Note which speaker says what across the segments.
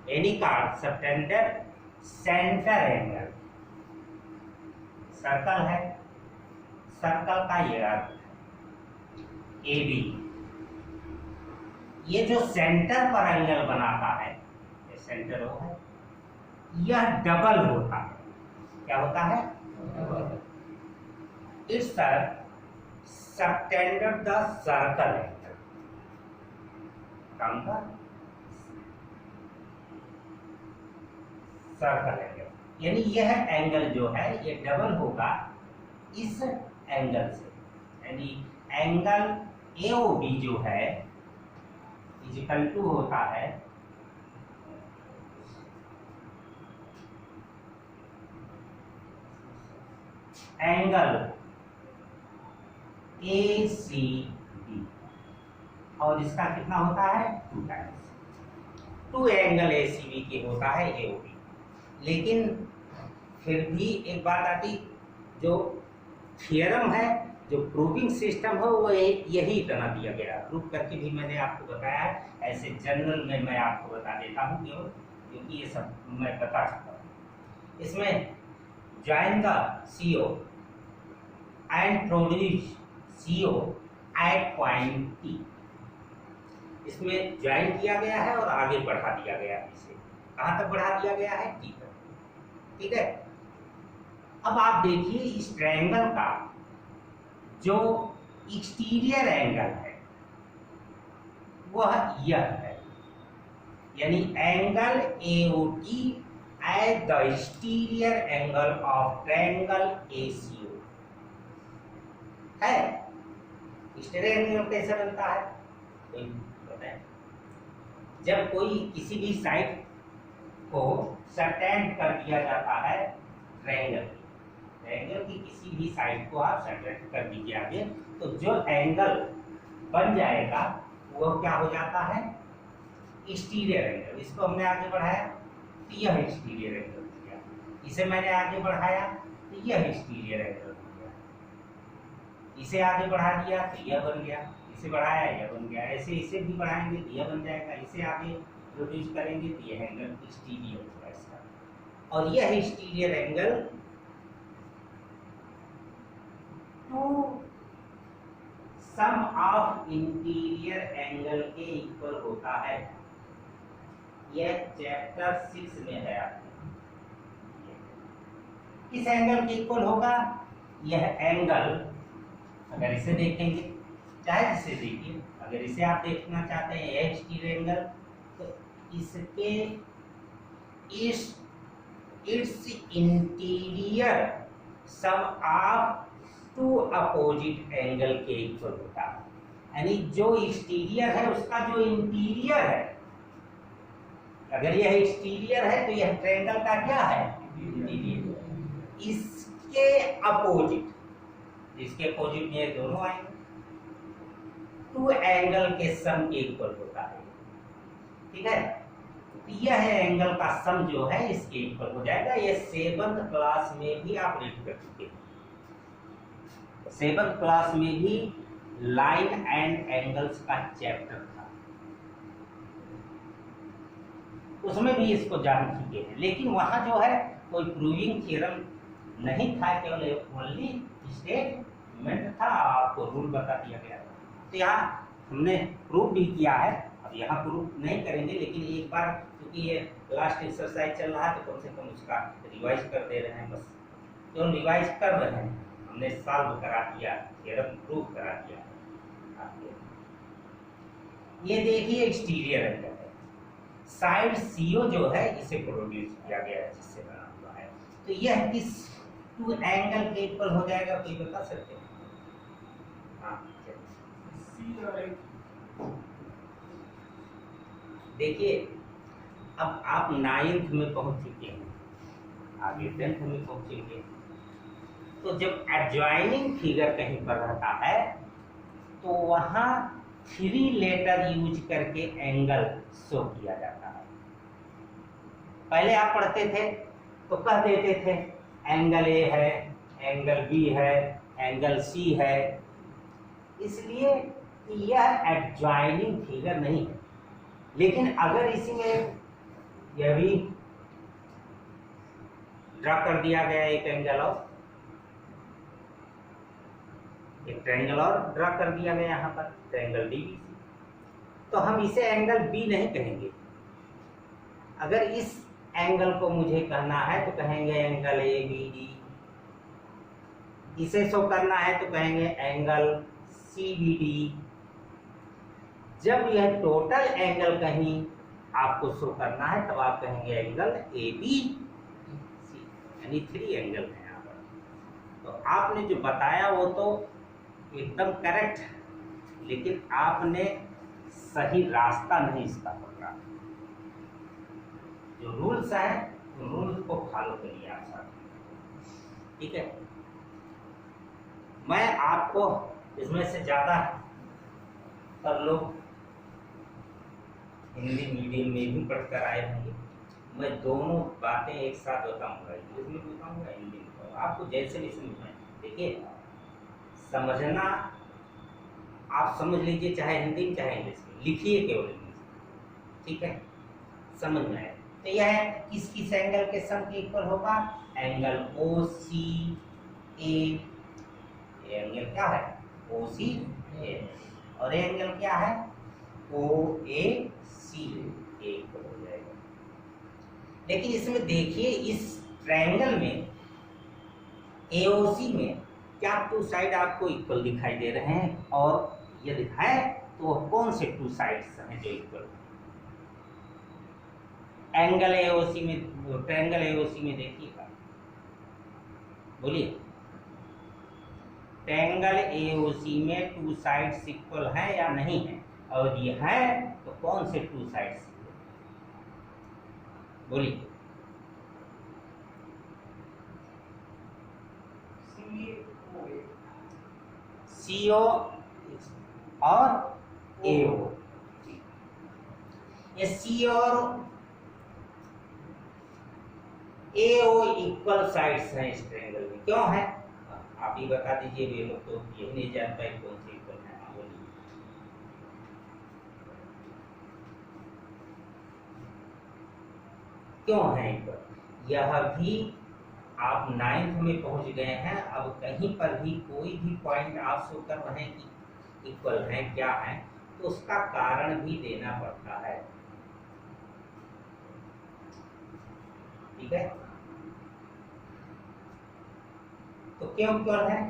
Speaker 1: Any card subtended centre angle, circle है, circle का ये अर्थ ए बी, ये जो सेंटर पर एंगल बनाता है, ये सेंटर वो है, यह डबल होता है। क्या होता है? It's subtended the circle angle, काम का सर्कल एंगल, यानी यह एंगल जो है ये डबल होगा इस एंगल से, यानी एंगल AOB जो है इक्वल टू होता है एंगल ACB, और इसका कितना होता है? 2 टाइम्स। 2 एंगल ACB के होता है AOB। लेकिन फिर भी एक बात आती, जो थियरम है, जो प्रूविंग सिस्टम है, वो यही इतना दिया गया। प्रूव करके भी मैंने आपको बताया है, ऐसे जनरल में मैं आपको बता देता हूँ क्योंकि ये सब मैं बता चुका हूँ। इसमें join the CO and produce CO at point T, इसमें ज्वाइन किया गया है और आगे बढ़ा दिया गया है। इसे कहाँ तक बढ़ा दिया गया है? T तक। ठीक है। अब आप देखिए इस ट्रायंगल का जो एक्सटीरियर एंगल है वह यह है, यानी angle AOT at the exterior angle of triangle ACO है। एक्सटीरियर एंगल कैसे बनता है? कोई बताए? जब कोई किसी भी साइड को सटेंड कर दिया जाता है ट्रायंगल की किसी भी साइड को आप सटेंड कर दीजिए आगे, तो जो एंगल बन जाएगा वो क्या हो जाता है? Exterior angle. इसको हमने आगे बढ़ाया तो यह एक्सटीरियर एंगल हो गया, इसे मैंने आगे बढ़ाया तो यह एक्सटीरियर एंगल हो गया, इसे आगे बढ़ा दिया तो यह बन गया, इसे बढ़ाया यह बन गया, ऐसे इसे भी बढ़ाएंगे तो यह बन जाएगा, इसे आगे प्रोड्यूस करेंगे तो यह एंगल एक्सटीरियर होगा इसका। और यह exterior angle to sum of interior angle के इक्वल होता है। यह चैप्टर 6 में है आपके। किस एंगल के इक्वल होगा? यह एंगल, अगर इसे देखेंगे, चाहे जिसे देखिए, अगर इसे आप देखना चाहते हैं एक्सटीरियर एंगल, तो इसके its interior sum of 2 opposite angle के इक्वल होता है। यानी जो एक्सटीरियर है उसका जो इंटीरियर है, अगर यह एक्सटीरियर है तो यह ट्रायंगल का क्या है? इंटीरियर। इसके अपोजिट, इसके अपोजिट में ये दोनों आएंगे, 2 एंगल के सम के इक्वल होता है। ठीक है। यह एंगल का सम जो है इसके इक्वल हो जाएगा। ये 7th क्लास में भी आप रीड कर चुके हैं। 7th क्लास में भी लाइन एंड एंगल्स का चैप्टर था, उसमें भी इसको जान चुके हैं। लेकिन वहां जो है कोई प्रूविंग थ्योरम नहीं था, केवल ओनली स्टेटमेंट था, आपको रूल बता दिया गया था। तो यहाँ हमने प्रूव भी किया है, अब यहाँ प्रूव नहीं करेंगे, लेकिन एक बार क्योंकि ये लास्ट एक्सरसाइज चल रहा है तो कम से कम उसका रिवाइज कर दे रहे हैं। बस तो रिवाइज कर रहे हैं, हमने सॉल्व करा दिया, थ्योरम प्रूव करा दिया। ये देखिए एक्सटीरियर एंगल है, साइड CO जो है इसे प्रोड्यूस किया गया है, जिससे बना हुआ है। तो यह किस 2 एंगल के इक्वल हो जाएगा, कोई बता सकते हैं? हाँ देखिए, अब आप 9th में पहुंच चुके हैं, आगे 10th में पहुंचेंगे, तो जब एडजॉइनिंग फिगर कहीं पर रहता है तो वहां 3 लेटर यूज करके एंगल शो किया जाता है। पहले आप पढ़ते थे तो कह देते थे एंगल A है, एंगल B है, एंगल C है, इसलिए यह एडजॉइनिंग फिगर नहीं है। लेकिन अगर इसी में यह भी ड्रा कर दिया गया एक एंगल और एक ट्रायंगल और ड्रा कर दिया गया यहाँ पर ट्रायंगल डीबीसी। तो हम इसे एंगल बी नहीं कहेंगे। अगर इस एंगल को मुझे कहना है तो कहेंगे एंगल ए बी डी। इसे शो करना है तो कहेंगे एंगल सी बी डी। जब यह टोटल एंगल कहीं आपको शो करना है तब आप कहेंगे एंगल ए बी सी, यानी 3 एंगल है यहाँ पर। तो आपने जो बताया वो तो एकदम करेक्ट है, लेकिन आपने सही रास्ता नहीं इसका पकड़ा। जो रूल्स है उन रूल्स को फॉलो करिए आप साथ, ठीक है। मैं आपको इसमें से ज्यादा पर लोग हिंदी मीडियम में भी पढ़कर आए होंगे। मैं दोनों बातें एक साथ बताऊंगा, इंग्लिश में बताऊंगा, हिंदी में बताऊंगा, आपको जैसे भी समझ में। देखिए, समझना आप समझ लीजिए, चाहे हिंदी में चाहे इंग्लिश में, लिखिए केवल इंग्लिश, ठीक है, समझ में आए। तो यह किस किस एंगल के सम के इक्वल होगा? एंगल ओ सी ए। एंगल क्या है? ओ सी ए। और एंगल क्या है? ओ ए सी ए इक्वल हो जाएगा। लेकिन इसमें देखिए, इस ट्रायंगल में एओसी में क्या 2 साइड आपको इक्वल दिखाई दे रहे हैं? और यदि है तो कौन से 2 साइड्स हैं जो इक्वल? एंगल एओसी में, ट्रायंगल एओसी में देखिएगा, बोलिए, ट्रायंगल एओसी में 2 साइड्स इक्वल है या नहीं है? और ये है तो कौन से 2 साइड्स? बोलिए। सीओ और एओ। ये सी और एओ इक्वल साइड्स हैं इस ट्रायंगल में। क्यों है आप ही बता दीजिए, वे लोग तो यही नहीं जान पाए कौन से इक्वल है। बोलिए। क्यों है इक्वल? यह भी आप 9th में पहुंच गए हैं, अब कहीं पर भी कोई भी पॉइंट आप शो कर रहे हैं कि इक्वल है क्या है, तो उसका कारण भी देना पड़ता है, ठीक है। तो क्यों इक्वल है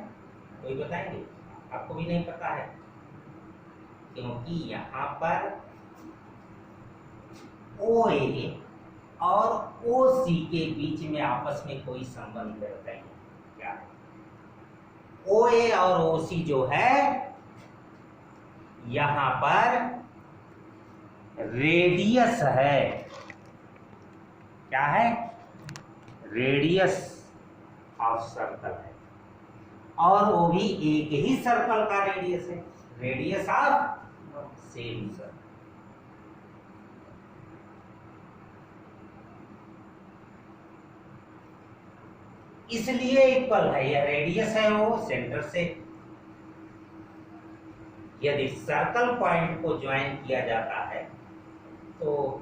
Speaker 1: कोई बताएंगे? आपको भी नहीं पता है, क्योंकि यहाँ पर ओ ए और ओ सी के बीच में आपस में कोई संबंध है क्या है? ओ ए और ओ सी जो है यहां पर रेडियस है। क्या है? रेडियस ऑफ सर्कल है, और वो भी एक ही सर्कल का रेडियस है, रेडियस ऑफ सेम सर्कल। इसलिए इक्वल है, यह रेडियस है वो सेंटर से। यदि सर्कल पॉइंट को ज्वाइन किया जाता है तो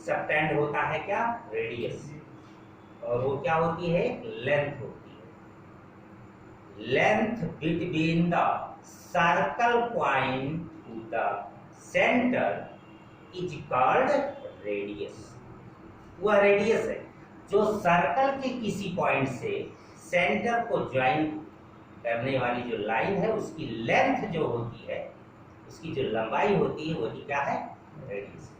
Speaker 1: सबटेंड होता है क्या? रेडियस। और वो क्या होती है? लेंथ होती है। Length between the circle point two the centre is called radius. वह रेडियस है जो सर्कल के किसी पॉइंट से सेंटर को ज्वाइन करने वाली जो लाइन है उसकी लेंथ जो होती है, उसकी जो लंबाई होती है, वही क्या है? रेडियस।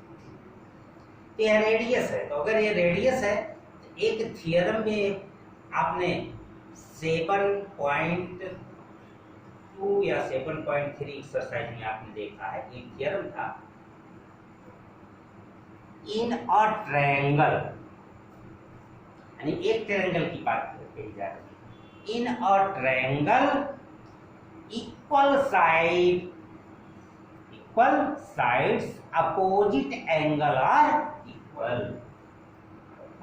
Speaker 1: तो यह रेडियस है। तो अगर ये रेडियस है तो एक थियरम में आपने 7.2 या 7.3 एक्सरसाइज में आपने देखा है, एक थियरम था, इन अ ट्रायंगल, यानी एक ट्रायंगल की बात कही जा रही है, in a triangle equal sides opposite angle are equal.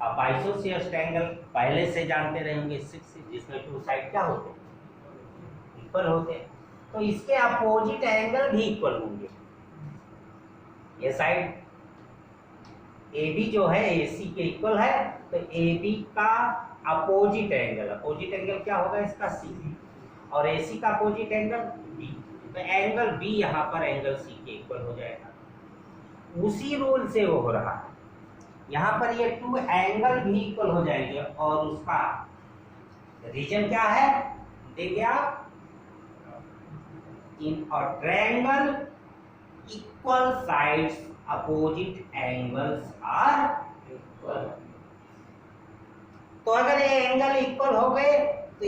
Speaker 1: आप आइसोसेलेस ट्रायंगल पहले से जानते रहेंगे 6, जिसमें 2 साइड क्या होते हैं? इक्वल होते हैं। तो इसके अपोजिट एंगल भी इक्वल होंगे। ये साइड ए बी जो है ए सी के इक्वल है, तो ए बी का अपोजिट एंगल क्या होगा इसका सी, और ए सी का अपोजिट एंगल बी, तो एंगल बी यहाँ पर एंगल सी के इक्वल हो जाएगा। उसी रूल से वो हो रहा है, यहाँ पर ये टू एंगल भी इक्वल हो जाएंगे, और उसका रीजन क्या है देंगे आप, in a triangle equal sides opposite angles are equal. तो अगर ये एंगल इक्वल हो गए तो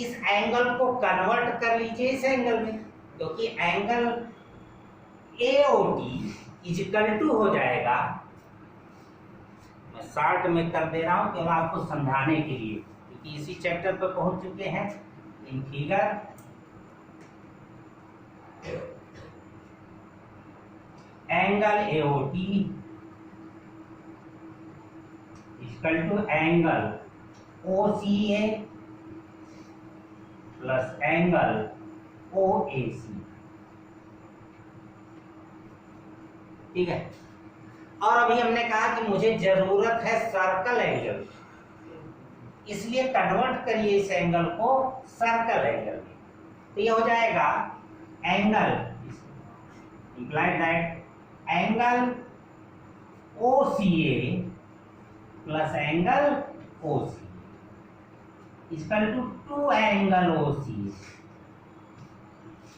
Speaker 1: इस एंगल को कन्वर्ट कर लीजिए इस एंगल में, क्योंकि एंगल AOD इक्वल टू हो जाएगा, मैं शॉर्ट में कर दे रहा हूं केवल आपको समझाने के लिए, क्योंकि इसी चैप्टर पर पहुंच चुके हैं। In figure angle AOD equal to angle OCA plus angle OAC, ठीक है। और अभी हमने कहा कि मुझे जरूरत है सर्कल एंगल, इसलिए कन्वर्ट करिए इस एंगल को सर्कल एंगल में, तो ये हो जाएगा angle implied that angle OCA plus angle OC equal to two angle OCA,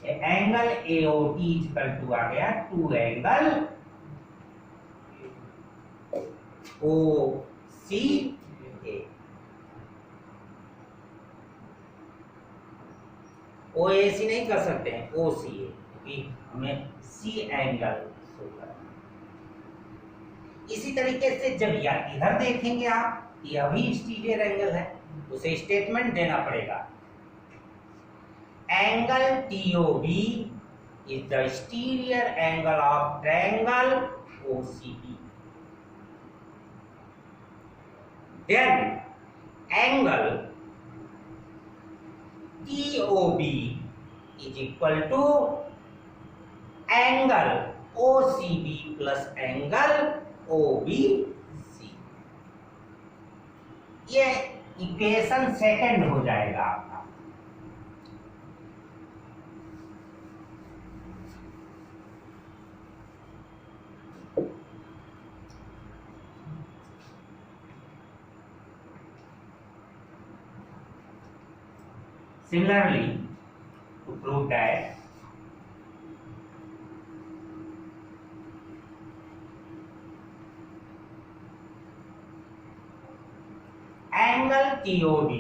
Speaker 1: angle AOD equal to आ गया टू एंगल OCA। OAC नहीं कर सकते हैं, OCA, क्योंकि हमें C एंगल शो करना। इसी तरीके से जब इधर देखेंगे आप, यह भी स्टीरियर एंगल है, उसे स्टेटमेंट देना पड़ेगा, angle TOB is the exterior angle of triangle OCB, then angle TOB is equal to angle OCB plus angle OBC। ये इक्वेशन सेकंड हो जाएगा आपका। Similarly, to prove that angle TOD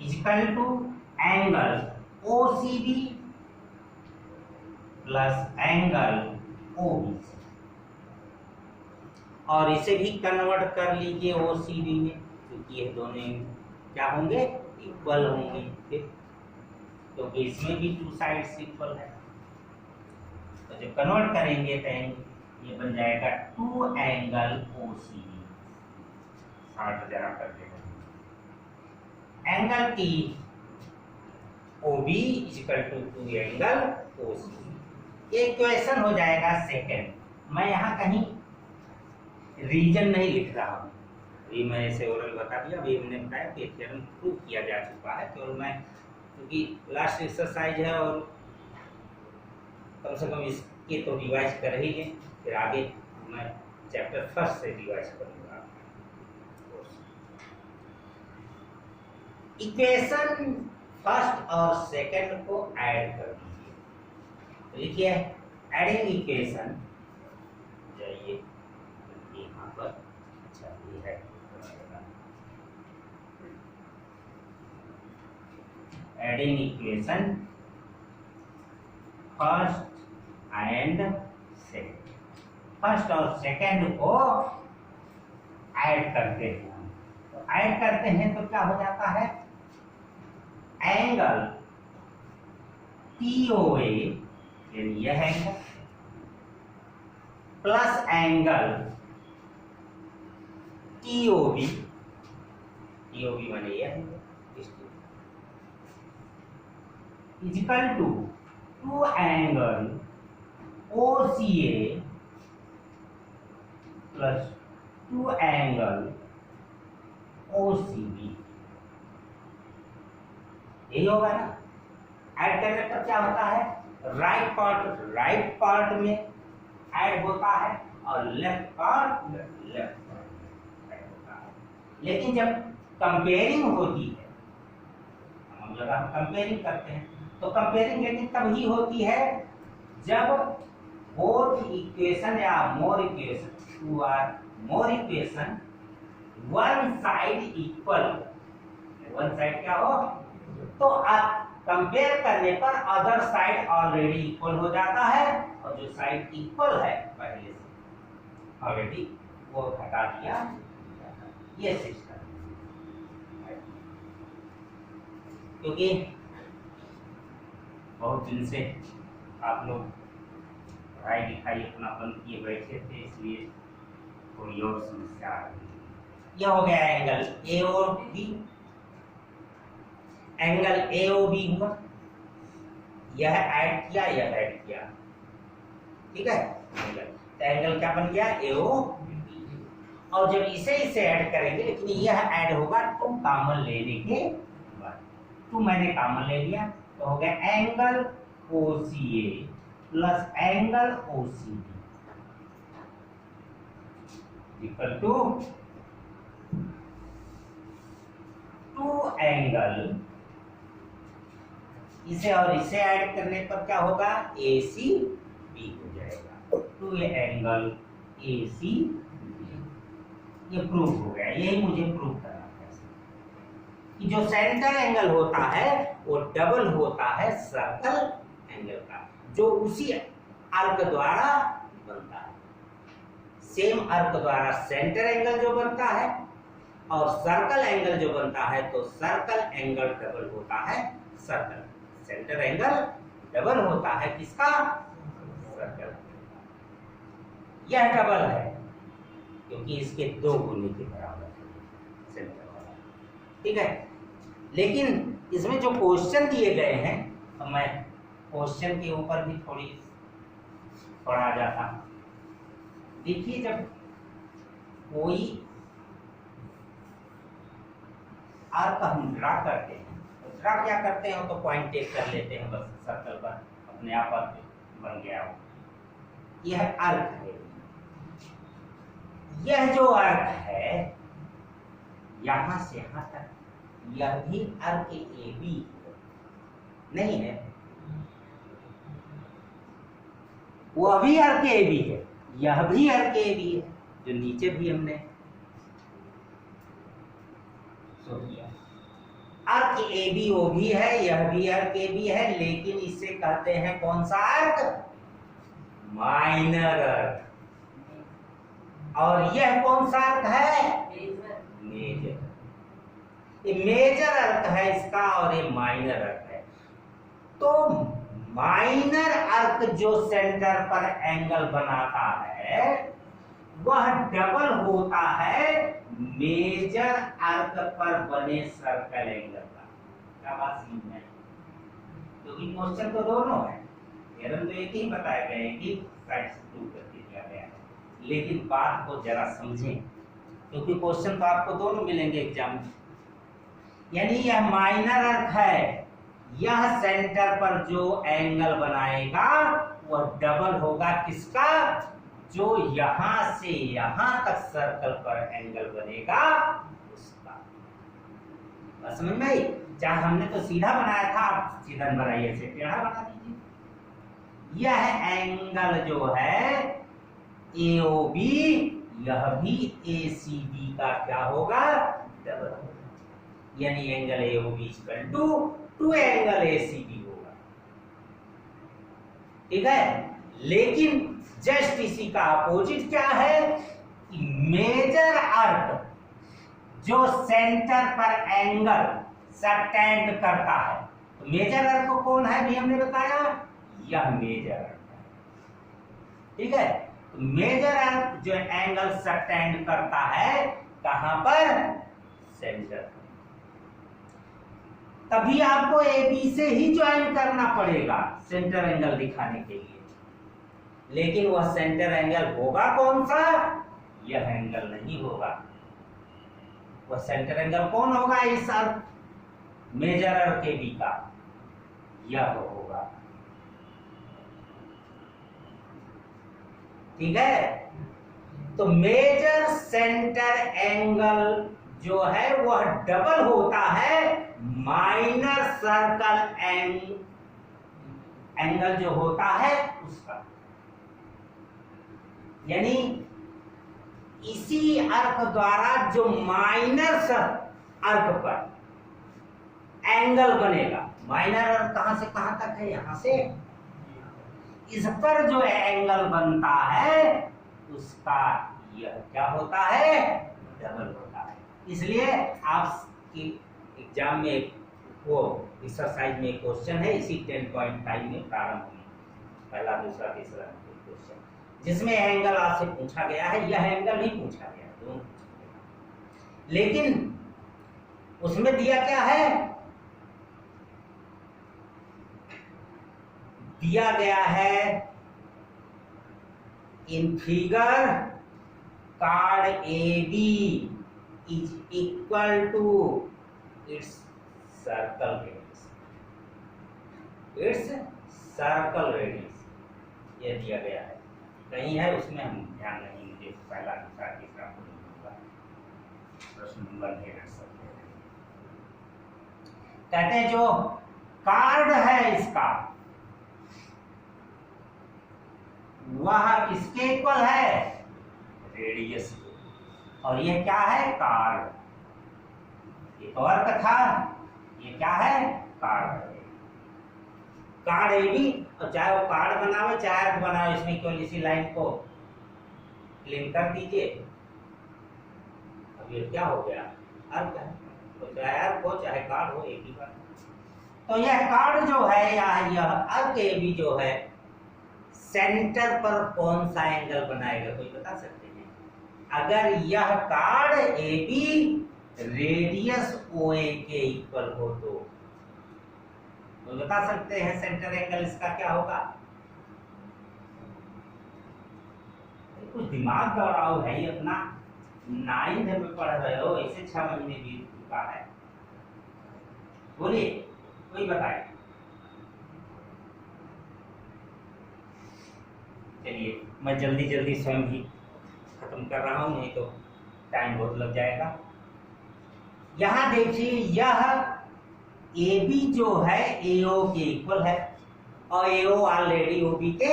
Speaker 1: is equal to angle OCB plus angle OBC, और इसे भी convert कर लीजिए OCB में, क्योंकि ये दोनों क्या होंगे इक्वल होंगे, क्योंकि इसमें भी टू साइड्स इक्वल है। तो जब कन्वर्ट करेंगे तो ये बन जाएगा टू एंगल OCB, 60,000 कर देगा, angle TOB equal to two angle OCB। ये इक्वेशन हो जाएगा सेकंड। मैं यहाँ कहीं रीजन नहीं लिख रहा हूँ, अभी मैं ऐसे ओरल बता दिया, अभी हमने बताया कि थ्योरम प्रूव किया जा चुका है, केवल मैं क्योंकि लास्ट एक्सरसाइज है और कम से कम इसके तो रिवाइज कर ही लें, फिर आगे मैं चैप्टर फर्स्ट से रिवाइज करूँगा। इक्वेशन फर्स्ट और सेकंड को ऐड कर दीजिए, तो लिखिए एडिंग इक्वेशन, जाइए यहाँ पर, अच्छा ये है adding equation first and second, first और सेकंड को ऐड करते हैं, तो ऐड करते हैं तो क्या हो जाता है, एंगल TOA यानी यह एंगल प्लस एंगल TOB माने यह angle equal to two angle OCA plus 2 angle OCB, यही होगा ना। ऐड करने पर क्या होता है, राइट पार्ट में ऐड होता है और लेफ्ट पार्ट ऐड होता है। लेकिन जब कंपेयरिंग होती है, हम जब हम कंपेयरिंग करते हैं तो कंपेयरिंग लेकिन तभी होती है जब बोथ इक्वेशन या more equation one side equal, one side क्या हो, तो कंपेयर करने पर अदर साइड ऑलरेडी इक्वल हो जाता है और जो साइड इक्वल है पहले से ऑलरेडी वो घटा दिया, ये सिस्टम। क्योंकि बहुत दिन से आप लोग पढ़ाई लिखाई अपना बंद किए बैठे थे, इसलिए थोड़ी और समस्या आ रही है। यह हो गया एंगल AOB, एंगल AOB हुआ, यह ऐड किया, यह ऐड किया, ठीक है। एंगल क्या बन गया, AOB। और जब इसे ऐड करेंगे, लेकिन यह ऐड होगा 2 कॉमन लेने के बाद। 2 मैंने कॉमन ले लिया तो हो गया angle OCA plus angle OCB equal to 2 angle, इसे और इसे ऐड करने पर क्या होगा, ACB हो जाएगा। 2 एंगल ACB, ये प्रूव हो गया। यही मुझे प्रूव करना है कि जो सेंटर एंगल होता है वो डबल होता है सर्कल एंगल का, जो उसी आर्क द्वारा बनता है। सेम आर्क द्वारा सेंटर एंगल जो बनता है और सर्कल एंगल जो बनता है, तो सर्कल एंगल डबल होता है सर्कल, सेंटर एंगल डबल होता है किसका, सर्कल। यह डबल है क्योंकि इसके 2 गुने के बराबर है सेंटर वाला, ठीक है। लेकिन इसमें जो क्वेश्चन दिए गए हैं, तो मैं क्वेश्चन के ऊपर भी थोड़ी पढ़ा जाता। देखिए, जब कोई आर्क हम ड्रा करते हैं, तो ड्रा क्या करते हैं, तो पॉइंट टेक कर लेते हैं, बस सर्कल पर अपने आप बन गया हो। यह आर्क है, यह जो आर्क है यहां से यहां तक, यह भी आर्क AB नहीं है, वह भी आर्क AB है, यह भी आर्क AB है, जो नीचे भी हमने शो किया। आर्क ABO भी है, यह भी आर्क AB है, लेकिन इसे कहते हैं कौन सा आर्क, माइनर आर्क। और यह कौन सा आर्क है, मेजर। ये मेजर अर्थ है इसका और ये माइनर अर्थ है। तो माइनर अर्थ जो सेंटर पर एंगल बनाता है वह डबल होता है मेजर अर्थ पर बने सर्कल एंगल का। क्या बात समझ में आई? क्योंकि क्वेश्चन तो दोनों है, थ्योरम तो एक ही बताया गया है कि साइड से प्रूव करके दिया गया है, लेकिन बात को जरा समझें क्योंकि क्वेश्चन तो आपको दोनों मिलेंगे एग्जाम में। यानी यह माइनर अर्थ है, यह सेंटर पर जो एंगल बनाएगा वह डबल होगा किसका, जो यहां से यहां तक सर्कल पर एंगल बनेगा उसका। बस समझ में आई? चाहे हमने तो सीधा बनाया था, आप सीधा बनाइए, ऐसे टेढ़ा बना दीजिए। यह एंगल जो है AOB, यह भी ACB का क्या होगा, डबल होगा। यानी angle AOB equal to 2 angle ACB होगा, ठीक है। लेकिन जस्ट इसी का अपोजिट क्या है कि मेजर अर्थ जो सेंटर पर एंगल सबटेंड करता है, तो मेजर अर्थ को कौन है भी हमने बताया, यह मेजर अर्थ है, ठीक है। तो मेजर अर्थ जो एंगल सबटेंड करता है कहां पर, सेंटर। तभी आपको AB से ही ज्वाइन करना पड़ेगा सेंटर एंगल दिखाने के लिए, लेकिन वह सेंटर एंगल होगा कौन सा, यह एंगल नहीं होगा। वह सेंटर एंगल कौन होगा इस अर्क मेजर अर्क AB का? यह होगा। ठीक है, तो मेजर सेंटर एंगल जो है वह डबल होता है माइनर सर्कल एंगल जो होता है उसका। यानी इसी अर्क द्वारा जो माइनर अर्क पर एंगल बनेगा, माइनर अर्क कहां से कहां तक है? यहां से इस पर जो एंगल बनता है उसका यह क्या होता है? डबल होता है। इसलिए आपके एग्जाम में वो एक्सरसाइज में क्वेश्चन है, इसी 10.5 में प्रारंभ हुई, पहला दूसरा तीसरा क्वेश्चन, जिसमें एंगल आपसे पूछा गया है। यह एंगल नहीं पूछा गया, दोनों पूछा गया, लेकिन उसमें दिया क्या है? दिया गया है in figure card AB is equal to its circle radius, its circle radius, ये दिया गया है। कहीं है उसमें हम ध्यान नहीं, मुझे पहला दूसरा तीसरा प्रश्न नंबर नहीं रख सकते। कहते हैं जो कार्ड है इसका वह किसके इक्वल है? रेडियस। और ये क्या है? कार्ड। एक और कथा, ये क्या है? कार्ड। कार्ड AB, और चाहे वो कार्ड बनावे चाहे अर्क बनावे, इसमें केवल इसी लाइन को लिंक कर दीजिए। अब ये क्या हो गया? अर्क है, तो चाहे अर्क हो चाहे कार्ड हो, एक ही बात। तो यह कार्ड जो है या यह अर्क AB जो है सेंटर पर कौन सा एंगल बनाएगा? कोई बता सकते हैं? अगर यह कार्ड AB रेडियस OA के इक्वल हो तो बता सकते हैं सेंटर एंगल इसका क्या होगा? कुछ दिमाग दौड़ाओ है, अपना 9th में पढ़ रहे हो, ऐसे 6 महीने बीत चुका है। बोलिए, कोई बताए। चलिए मैं जल्दी जल्दी स्वयं ही खत्म कर रहा हूं, नहीं तो टाइम बहुत लग जाएगा। यहां देखिए, यह AB जो है AO के इक्वल है, और AO ऑलरेडी OB के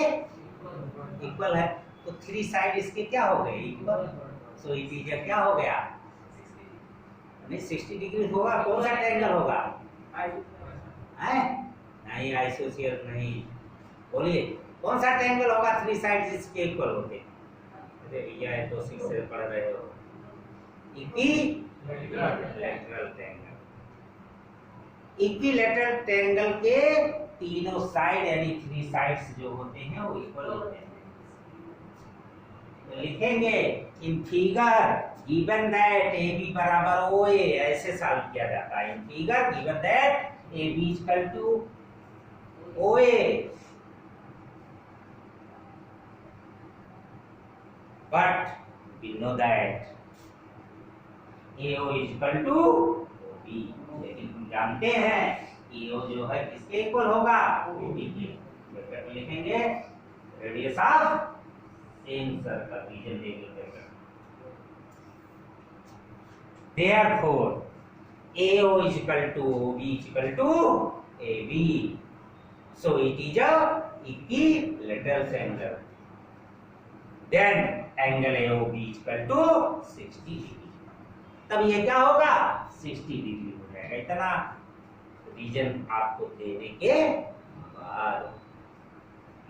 Speaker 1: इक्वल है, तो 3 साइड इसके क्या हो गए? इक्वल। सो इटीजर क्या हो गया? नहीं 60 डिग्री होगा। कौन सा ट्रायंगल होगा? नहीं, आइसोसियल नहीं। बोलिए कौन सा ट्रायंगल होगा 3 साइड इसके इक्वल होते? अरे भैया ये तो 6 से पढ़ रहे हो। Equilateral triangle. इक्विलैटरल ट्रायंगल के तीनों साइड यानी 3 साइड्स जो होते हैं वो इक्वल होते हैं। तो लिखेंगे in figure given that AB बराबर OA, ऐसे सॉल्व किया जाता है। In figure given that AB equal to OA, but we know that AO is equal to OB, लेकिन हम जानते हैं AO जो है किसके इक्वल होगा? OB के। ब्रैकेट में लिखेंगे radius of same circle, reason level bracket. Therefore AO is equal to OB is equal to AB, so it is a equilateral triangle. Then angle AOB is equal to 60 degree. तब ये क्या होगा? 60 degree हो जाएगा। इतना reason आपको देने के बाद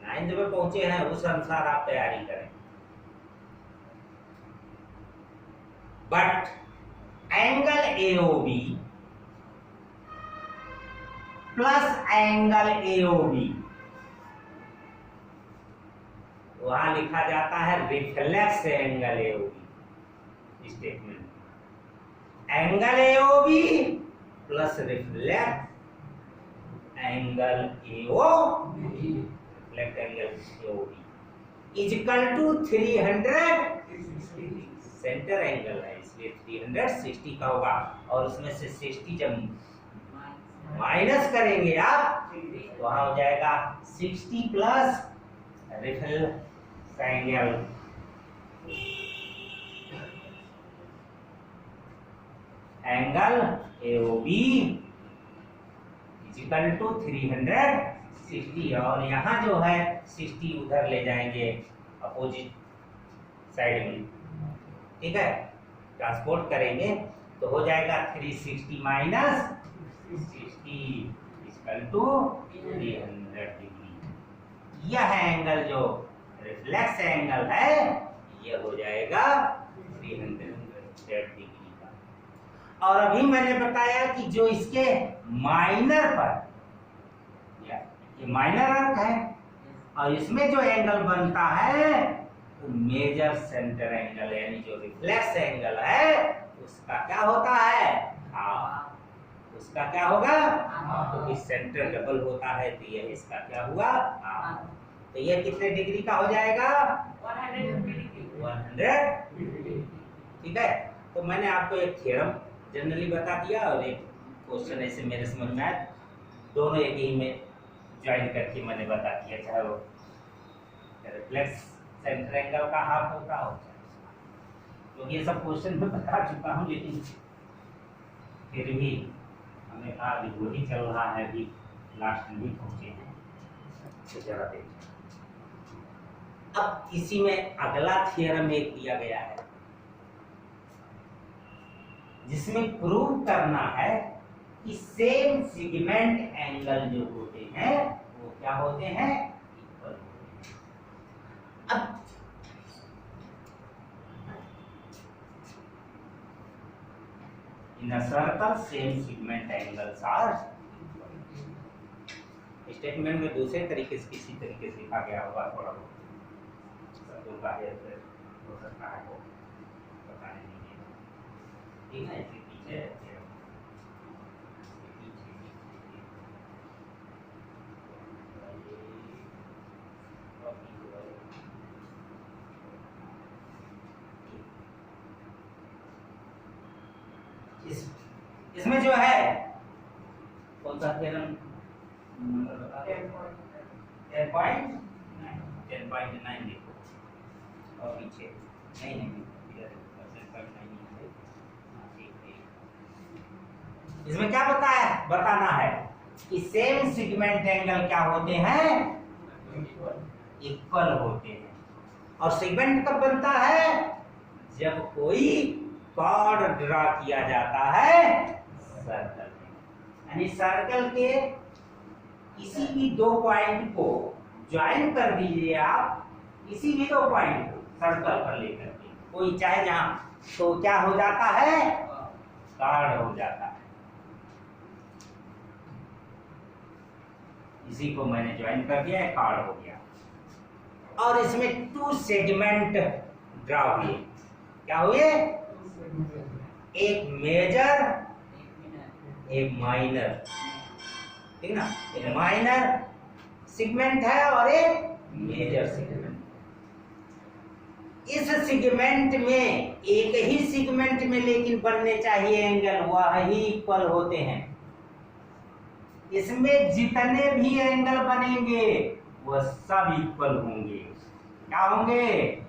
Speaker 1: 9th में पहुंचे हैं, उस अनुसार आप तैयारी करें। But angle AOB plus angle AOB वहां लिखा जाता है reflex angle AOB statement. Angle AOB plus reflex angle AOB, reflect angle AOB is equal to 360 degree. Centre angle है इसलिए 360 का होगा, और उसमें से 60 जब माइनस करेंगे आप तो वहां हो जाएगा 60 plus reference angle AOB is equal to 360, और यहाँ जो है 60 उधर ले जाएंगे अपोजिट साइड में, ठीक है, ट्रांसपोर्ट करेंगे तो हो जाएगा 360 माइनस 60 इक्वल टू 300 डिग्री। यह एंगल जो रिफ्लेक्स एंगल है यह हो जाएगा 300 डिग्री का। और अभी मैंने बताया कि जो इसके माइनर पर, ये माइनर अर्क है, और इसमें जो एंगल बनता है तो मेजर सेंटर एंगल यानी जो रिफ्लेक्स एंगल है उसका क्या होता है, हाफ। उसका क्या होगा, तो इस सेंटर डबल होता है तो ये इसका क्या हुआ, हाफ। तो ये कितने डिग्री का हो जाएगा, 100 डिग्री। ठीक है, तो मैंने आपको एक थ्योरम जनरली बता दिया और एक क्वेश्चन ऐसे मेरे समझ में आया, दोनों एक ही में ज्वाइन करके मैंने बता दिया, चाहे वो रिफ्लेक्स सेंटर एंगल का हाफ होता हो, तो ये सब क्वेश्चन में बता चुका हूँ, लेकिन फिर भी हमें अभी वही चल रहा है, अभी लास्ट में पहुंचे हैं, तो जरा देखिए। अब इसी में अगला थ्योरम एक दिया गया है जिसमें प्रूव करना है कि सेम सेगमेंट एंगल जो होते हैं वो क्या होते हैं, इक्वल होते हैं। अब in a circle same segment angles are, statement में दूसरे तरीके से किसी तरीके से लिखा गया होगा, थोड़ा बहुत शब्दों का हो सकता है वो पता नहीं, ठीक है। इसके पीछे इसमें जो है कौन सा थ्योरम, 10.9 देखो, और पीछे नहीं इसमें क्या बताना है कि सेम सेगमेंट एंगल क्या होते हैं, इक्वल होते हैं। और सेगमेंट कब बनता है, जब कोई कॉर्ड ड्रा किया जाता है सर्कल में, यानी सर्कल के किसी भी दो पॉइंट को ज्वाइन कर दीजिए आप, किसी भी दो पॉइंट को सर्कल पर लेकर के, कोई चाहे जहां, तो क्या हो जाता है, कॉर्ड हो जाता है। इसी को मैंने ज्वाइन कर दिया है, कॉर्ड हो गया। और इसमें 2 सेगमेंट ड्रा हुए, क्या हुए, एक मेजर एक माइनर, ठीक ना, एक माइनर सेगमेंट है और एक मेजर सेगमेंट। इस सेगमेंट में एक ही सेगमेंट में लेकिन बनने चाहिए एंगल, वह ही इक्वल होते हैं। इसमें जितने भी एंगल बनेंगे वह सब इक्वल होंगे, क्या होंगे,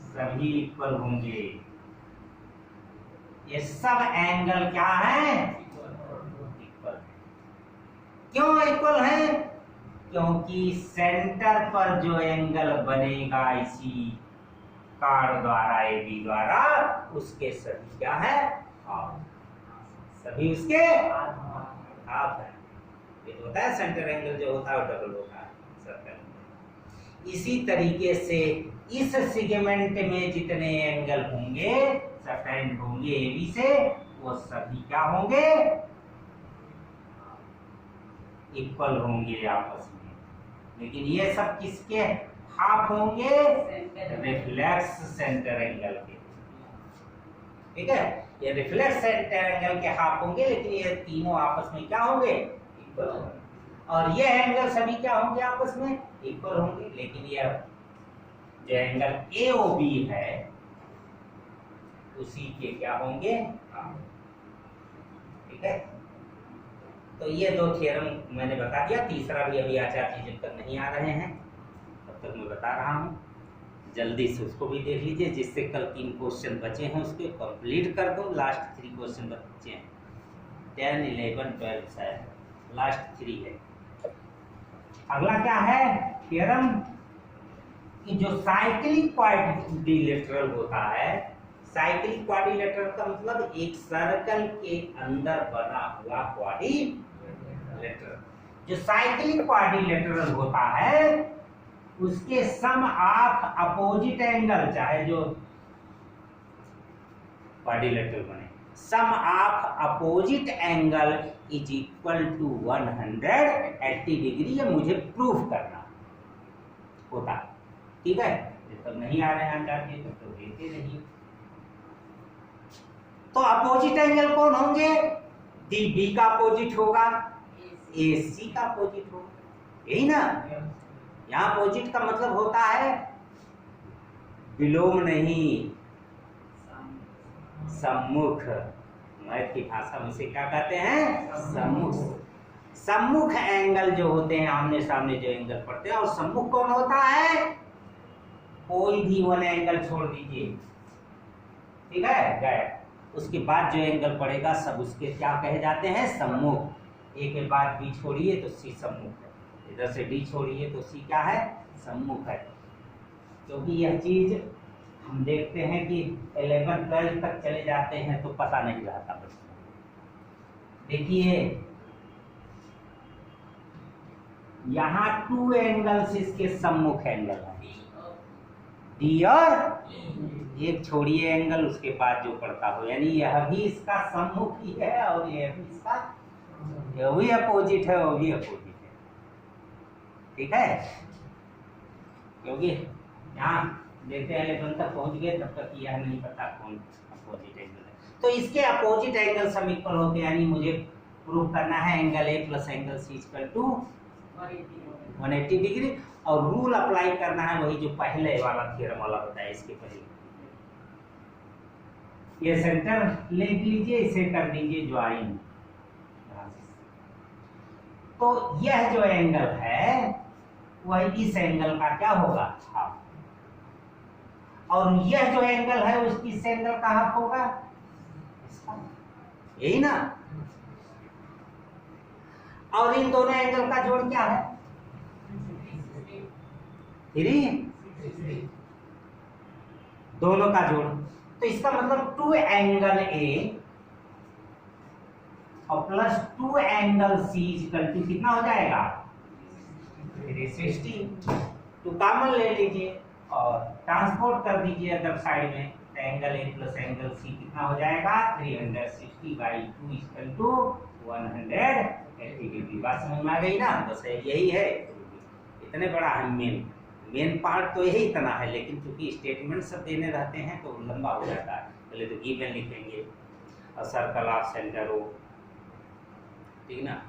Speaker 1: सभी इक्वल होंगे। ये सब एंगल क्या है, इक्वल। क्यों इक्वल है, क्योंकि सेंटर पर जो एंगल बनेगा इसी कार्ड द्वारा, AB द्वारा, उसके सभी क्या है, हाफ, सभी उसके हाफ है। ये होता है सेंटर एंगल जो होता है वो डबल होता है सर्कल। इसी तरीके से इस सेगमेंट में जितने एंगल होंगे, सटेंड होंगे AB से, वो सभी क्या होंगे, इक्वल होंगे आपस में। लेकिन ये सब किसके हाफ होंगे, रिफ्लेक्स सेंटर एंगल के, ठीक है। ये रिफ्लेक्स सेंटर एंगल के हाफ होंगे, लेकिन ये तीनों आपस में क्या होंगे, इक्वल होंगे। और ये एंगल सभी क्या होंगे, आपस में इक्वल होंगे। लेकिन ये जो एंगल AOB है उसी के क्या होंगे, ठीक है। तो ये दो थ्योरम मैंने बता दिया, तीसरा भी अभी आचार्य जी जब तक नहीं आ रहे हैं तब तक मैं बता रहा हूँ, जल्दी से उसको भी देख लीजिए, जिससे कल 3 क्वेश्चन बचे हैं उसके कंप्लीट कर दो। लास्ट 3 क्वेश्चन बचे हैं, 10, 11, 12 शायद लास्ट 3 है। अगला क्या है थ्योरम कि जो साइक्लिक क्वाड्रिलेटरल होता है, साइक्लिक क्वाड्रिलेटरल का मतलब एक सर्कल के अंदर बना हुआ क्वाड्रिलेटरल। जो साइक्लिक क्वाड्रिलेटरल होता है उसके सम ऑफ अपोजिट एंगल, चाहे जो क्वाड्रिलेटरल बने, sum of opposite angle is equal to 180 degree, ये मुझे प्रूफ करना होता है, ठीक है। जब तक नहीं आ रहे हैं आचार्य तब तो देते नहीं। तो अपोजिट एंगल कौन होंगे, बी का अपोजिट होगा, AC का अपोजिट होगा, यही ना। यहाँ अपोजिट का मतलब होता है विलोम नहीं, सम्मुख। मैथ की भाषा में इसे क्या कहते हैं, सम्मुख। सम्मुख एंगल जो होते हैं, आमने सामने जो एंगल पड़ते हैं, और सम्मुख कौन होता है, कोई भी वन एंगल छोड़ दीजिए, ठीक है, गए। उसके बाद जो एंगल पड़ेगा सब उसके क्या कहे जाते हैं, सम्मुख। ए के बाद बी छोड़िए तो सी सम्मुख है, इधर से डी छोड़िए तो सी क्या है, सम्मुख है। क्योंकि यह चीज हम देखते हैं कि 11, 12 तक चले जाते हैं तो पता नहीं रहता। देखिए यहाँ 2 एंगल्स इसके सम्मुख एंगल है, डी और एक छोड़िए एंगल, उसके बाद जो पड़ता हो, यानी यह भी इसका सम्मुख ही है और यह भी इसका, यह भी अपोजिट है, वो भी अपोजिट है, ठीक है। क्योंकि यहाँ देखते हैं 11 तक पहुंच गए, तब तक यह नहीं पता कौन अपोजिट एंगल है। तो इसके अपोजिट एंगल सब इक्वल होते हैं, यानी मुझे प्रूव करना है angle a plus angle c equal to 180 degree, और रूल अप्लाई करना है वही जो पहले वाला थ्योरम वाला बताया, इसके पहले। ये सेंटर ले लीजिए, इसे कर दीजिए ज्वाइन। तो यह जो एंगल है वह इस एंगल का क्या होगा, हाफ। और यह जो एंगल है उसकी इस एंगल का हाफ होगा, यही ना। और इन दोनों एंगल का जोड़ क्या है, 3, दोनों का जोड़। तो इसका मतलब 2 एंगल ए और plus 2 angle c equal to कितना हो जाएगा, 360। तो कॉमन ले लीजिए और ट्रांसपोर्ट कर दीजिए अदर साइड में, angle a plus angle c कितना हो जाएगा, 360/2 इक्वल टू 180 डिग्री। बात समझ में आ गई ना, बस यही है, इतने बड़ा है मेन पार्ट तो यही इतना है, लेकिन चूंकि स्टेटमेंट सब देने रहते हैं तो लंबा हो जाता है। पहले तो गिवन लिखेंगे और सर्कल ऑफ सेंटर हो, ठीक ना।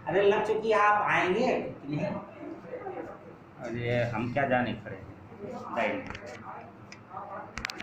Speaker 1: अरे लग चुकी आप आएंगे कि नहीं, अरे हम क्या जाने खड़े हैं।